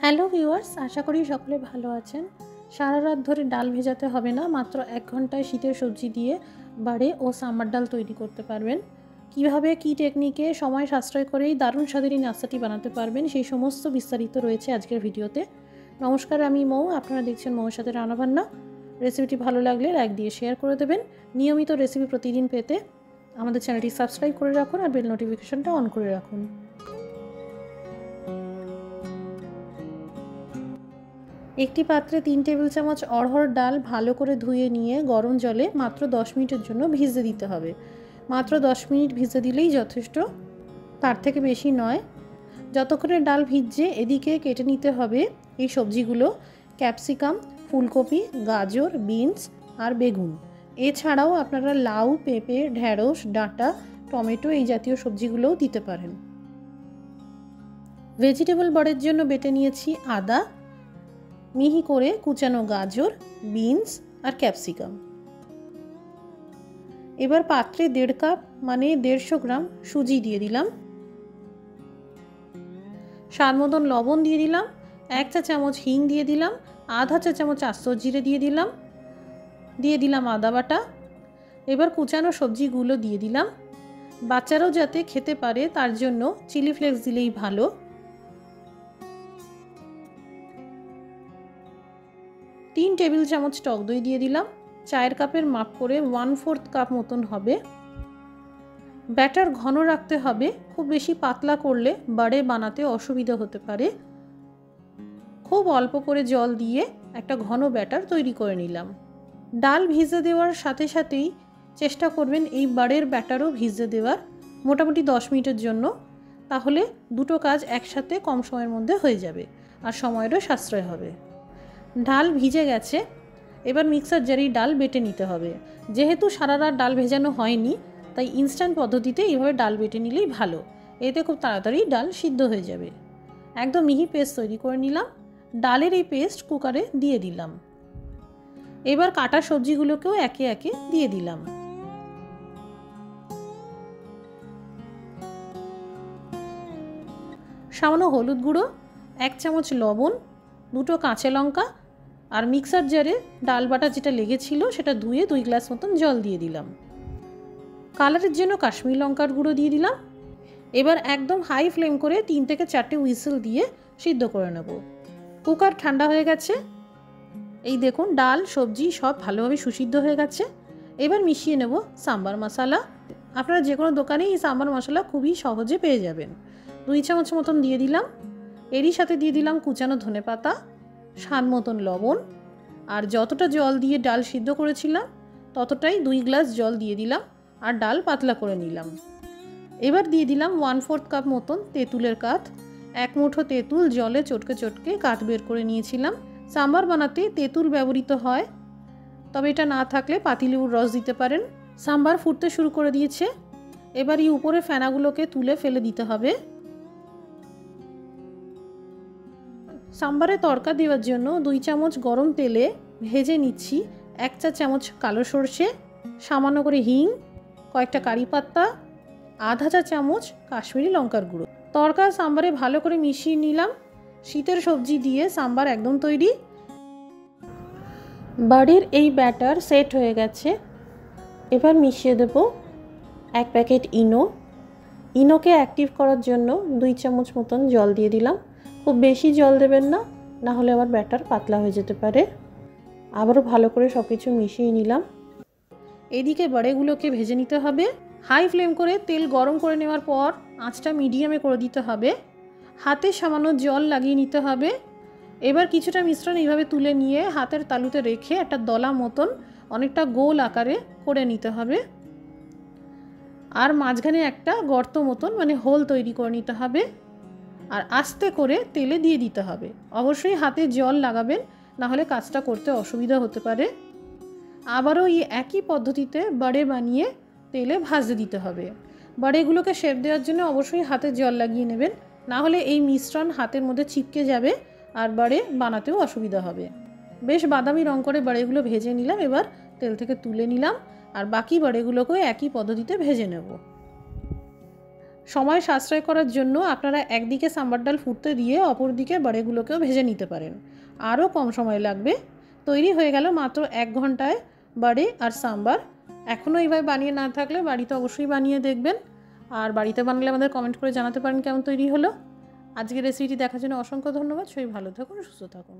Hello viewers, আশা করি সকলে ভালো আছেন। সারা রাত ধরে ডাল ভেজাতে হবে না, মাত্র 1 ঘন্টায় শীতের সবজি দিয়ে বাড়ে ও সাম্বার ডাল তৈরি করতে পারবেন। কিভাবে কী টেকনিকে সময় সাশ্রয় করেই দারুণ স্বাদের এই নাস্তাটি বানাতে পারবেন সেই সমস্ত বিস্তারিত রয়েছে আজকের ভিডিওতে। নমস্কার, আমি মৌ, আপনারা দেখছেন মৌর সাথে রান্নাবান্না। রেসিপিটি ভালো লাগলে লাইক দিয়ে শেয়ার করে দেবেন। নিয়মিত রেসিপি প্রতিদিন পেতে আমাদের চ্যানেলটি সাবস্ক্রাইব করে রাখুন আর বেল নোটিফিকেশনটা অন করে রাখুন। একটি পাত্রে 3 টেবিল চামচ অড়হর ডাল ভালো করে ধুয়ে নিয়ে গরম জলে মাত্র 10 মিনিটের জন্য ভিজতে দিতে হবে। মাত্র 10 মিনিট ভিজতে দিলেই যথেষ্ট, তার থেকে বেশি নয়। যতক্ষণে ডাল ভিজছে এদিকে কেটে নিতে হবে এই সবজিগুলো: ক্যাপসিকাম, ফুলকপি, গাজর, বিনস আর বেগুন। এছাড়াও আপনারা লাউ, পেঁপে, ঢ্যাঁড়স, ডাঁটা, টমেটো এই জাতীয় সবজিগুলোও দিতে পারেন। ভেজিটেবল বড়ের জন্য বেটে নিয়েছি আদা, মিহি করে কুচানো গাজর, বিনস আর ক্যাপসিকাম। এবার পাত্রে 1.5 কাপ মানে 150 গ্রাম সুজি দিয়ে দিলাম। স্বাদ মতন লবণ দিয়ে দিলাম। 1 চা চামচ হিং দিয়ে দিলাম। আধা চা চামচ আস্ত জিরে দিয়ে দিলাম আদা বাটা। এবার কুচানো সবজিগুলো দিয়ে দিলাম। বাচ্চারাও যাতে খেতে পারে তার জন্য চিলি ফ্লেক্স দিলেই ভালো। 3 টেবিল চামচ টক দই দিয়ে দিলাম। চায়ের কাপের মাপ করে 1/4 কাপ মতন হবে। ব্যাটার ঘন রাখতে হবে, খুব বেশি পাতলা করলে বাড়ে বানাতে অসুবিধা হতে পারে। খুব অল্প করে জল দিয়ে একটা ঘন ব্যাটার তৈরি করে নিলাম। ডাল ভিজে দেওয়ার সাথে সাথেই চেষ্টা করবেন এই বাড়ের ব্যাটারও ভিজে দেওয়ার, মোটামুটি 10 মিনিটের জন্য। তাহলে দুটো কাজ একসাথে কম সময়ের মধ্যে হয়ে যাবে আর সময়েরও সাশ্রয় হবে। ডাল ভিজে গেছে, এবার মিক্সার জারেই ডাল বেটে নিতে হবে। যেহেতু সারা রাত ডাল ভেজানো হয়নি, তাই ইনস্ট্যান্ট পদ্ধতিতে এইভাবে ডাল বেটে নিলেই ভালো। এতে খুব তাড়াতাড়ি ডাল সিদ্ধ হয়ে যাবে। একদম মিহি পেস্ট তৈরি করে নিলাম। ডালের এই পেস্ট কুকারে দিয়ে দিলাম। এবার কাটা সবজিগুলোকেও একে একে দিয়ে দিলাম। সামান্য হলুদ গুঁড়ো, 1 চামচ লবণ, 2টো কাঁচা লঙ্কা আর মিক্সার জারে ডাল বাটা যেটা লেগেছিল সেটা ধুয়ে 2 গ্লাস মতন জল দিয়ে দিলাম। কালারের জন্য কাশ্মীরি লঙ্কার গুঁড়ো দিয়ে দিলাম। এবার একদম হাই ফ্লেম করে 3 থেকে 4টে হুইসেল দিয়ে সিদ্ধ করে নেব। কুকার ঠান্ডা হয়ে গেছে। এই দেখুন, ডাল সবজি সব ভালোভাবে সুসিদ্ধ হয়ে গেছে। এবার মিশিয়ে নেব সাম্বার মশলা। আপনারা যে কোনো দোকানেই এই সাম্বার মশলা খুবই সহজে পেয়ে যাবেন। 2 চামচ মতন দিয়ে দিলাম। এরই সাথে দিয়ে দিলাম কুচানো ধনেপাতা, স্বাদ মতন লবণ আর যতটা জল দিয়ে ডাল সিদ্ধ করেছিলাম ততটাই 2 গ্লাস জল দিয়ে দিলাম আর ডাল পাতলা করে নিলাম। এবার দিয়ে দিলাম 1/4 কাপ মতন তেঁতুলের কাঠ। 1 মুঠো তেঁতুল জলে চটকে চটকে কাঠ বের করে নিয়েছিলাম। সাম্বার বানাতে তেঁতুল ব্যবহৃত হয়, তবে এটা না থাকলে পাতিলেবুর রস দিতে পারেন। সাম্বার ফুটতে শুরু করে দিয়েছে। এবার এই উপরে ফেনাগুলোকে তুলে ফেলে দিতে হবে। সাম্বারে তড়কা দেওয়ার জন্য 2 চামচ গরম তেলে ভেজে নিচ্ছি 1 চা চামচ কালো সর্ষে, সামান্য করে হিং, কয়েকটা কারি পাতা, আধা চা চামচ কাশ্মীরি লঙ্কার গুঁড়ো। তড়কা সাম্বারে ভালো করে মিশিয়ে নিলাম। শীতের সবজি দিয়ে সাম্বার একদম তৈরি। বাড়ির এই ব্যাটার সেট হয়ে গেছে। এবার মিশিয়ে দেব 1 প্যাকেট ইনো। ইনোকে অ্যাক্টিভ করার জন্য 2 চামচ মতন জল দিয়ে দিলাম। খুব বেশি জল দেবেন না, না হলে আবার ব্যাটার পাতলা হয়ে যেতে পারে। আবারও ভালো করে সব কিছু মিশিয়ে নিলাম। এদিকে বড়েগুলোকে ভেজে নিতে হবে। হাই ফ্লেম করে তেল গরম করে নেওয়ার পর আঁচটা মিডিয়ামে করে দিতে হবে। হাতে সামান্য জল লাগিয়ে নিতে হবে। এবার কিছুটা মিশ্রণ এইভাবে তুলে নিয়ে হাতের তালুতে রেখে একটা দলা মতন অনেকটা গোল আকারে করে নিতে হবে। আর মাঝখানে একটা গর্ত মতন মানে হোল তৈরি করে নিতে হবে আর আস্তে করে তেলে দিয়ে দিতে হবে। অবশ্যই হাতে জল লাগাবেন, না হলে কাজটা করতে অসুবিধা হতে পারে। আবারও এই একই পদ্ধতিতে বড়ে বানিয়ে তেলে ভাজতে দিতে হবে। বড়েগুলোকে শেপ দেওয়ার জন্য অবশ্যই হাতে জল লাগিয়ে নেবেন, না হলে এই মিশ্রণ হাতের মধ্যে চিপকে যাবে আর বড়ে বানাতেও অসুবিধা হবে। বেশ বাদামি রং করে বড়েগুলো ভেজে নিলাম। এবার তেল থেকে তুলে নিলাম আর বাকি বড়েগুলোকেও একই পদ্ধতিতে ভেজে নেব। সময় সাশ্রয় করার জন্য আপনারা একদিকে সাম্বার ডাল ফুটতে দিয়ে অপর দিকে বড়েগুলোকেও ভেজে নিতে পারেন, আরও কম সময় লাগবে। তৈরি হয়ে গেল মাত্র 1 ঘন্টায় বড়ে আর সাম্বার। এখনও এইভাবে বানিয়ে না থাকলে বাড়িতে অবশ্যই বানিয়ে দেখবেন, আর বাড়িতে বানালে আমাদের কমেন্ট করে জানাতে পারেন কেমন তৈরি হলো। আজকের রেসিপিটি দেখার জন্য অসংখ্য ধন্যবাদ। সবাই ভালো থাকুন, সুস্থ থাকুন।